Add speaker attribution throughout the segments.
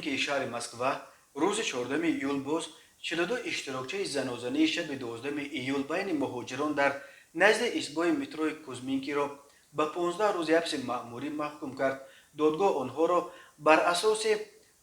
Speaker 1: کوزمینکی شهر مسکو روز 14 ایول باز 42 اشتراکچه زنازنی شب 12 ایول بین مهاجران در نزد ایستگاه مترو کوزمینکی را به 15 روز حبس مأموری محکوم کرد. دادگاه آنها را بر اساس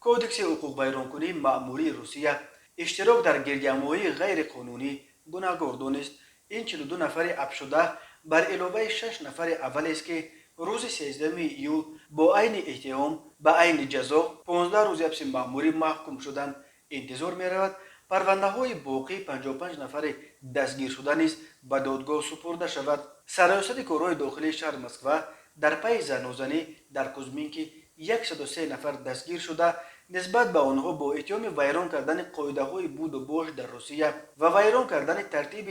Speaker 1: کودکس حقوق بیرانکنی مأموری روسیه اشتراک در گردجمعی غیر قانونی گناهکار دانست. این 42 نفر افشده بر علاوه 6 نفر اول است که روز 13 ایول با عین اتهام به عین جزا 15 روز حبس مأموری محکوم شدند. انتظار می رود پرونده های باقی 55 نفر دستگیر شده نیز به دادگاه سپرده شود. سرایست کارهای داخلی شهر مسکو در پی زنازنی در کوزمینکی 103 نفر دستگیر شده نسبت به آنها با اتهام ویران کردن قاعده های بود و باش در روسیه و ویران کردن ترتیب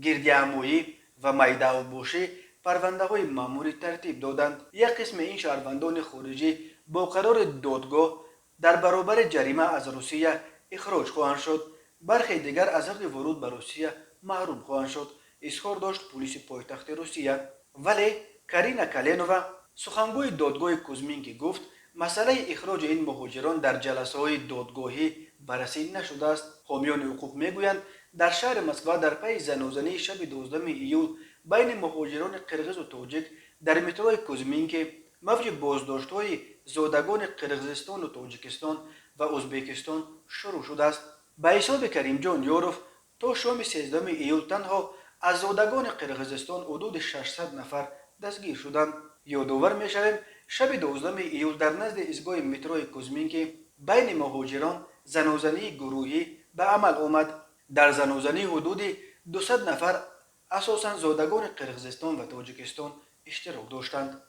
Speaker 1: گردجمعی و میدان باشی پرونده های مأموری ترتیب دادند. یک قسم این شهروندان خارجی با قرار دادگاه در برابر جریمه از روسیه اخراج خواهند شد. برخی دیگر از حق ورود به روسیه محروم خواهند شد، اظهار داشت پلیس پایتخت روسیه. ولی کارینا کالینووا سخنگوی دادگاه کوزمینکی گفت مسئله اخراج این مهاجران در جلسه های دادگاهی بررسی نشده است. حامیان حقوق میگویند در شهر مسکو در پی زنازنی شب 12 ایول بین مهاجران قرغز و تاجیک در مترو کوزمینکی موج بازداشت‌های زادگان قرغیزستان و تاجیکستان و ازبکستان شروع شده است. به حساب کریم جان یاروف تا شام 13 ایول تنها از زادگان قرغیزستان حدود 600 نفر دستگیر شدند. یادآور می‌شویم شب 12 ایول در نزد ایستگاه مترو کوزمینکی بین مهاجران زنازنی گروهی به عمل آمد. در زنازنی حدود 200 نفر اساساً زادگان قرغیزستان و تاجیکستان اشتراک داشتند.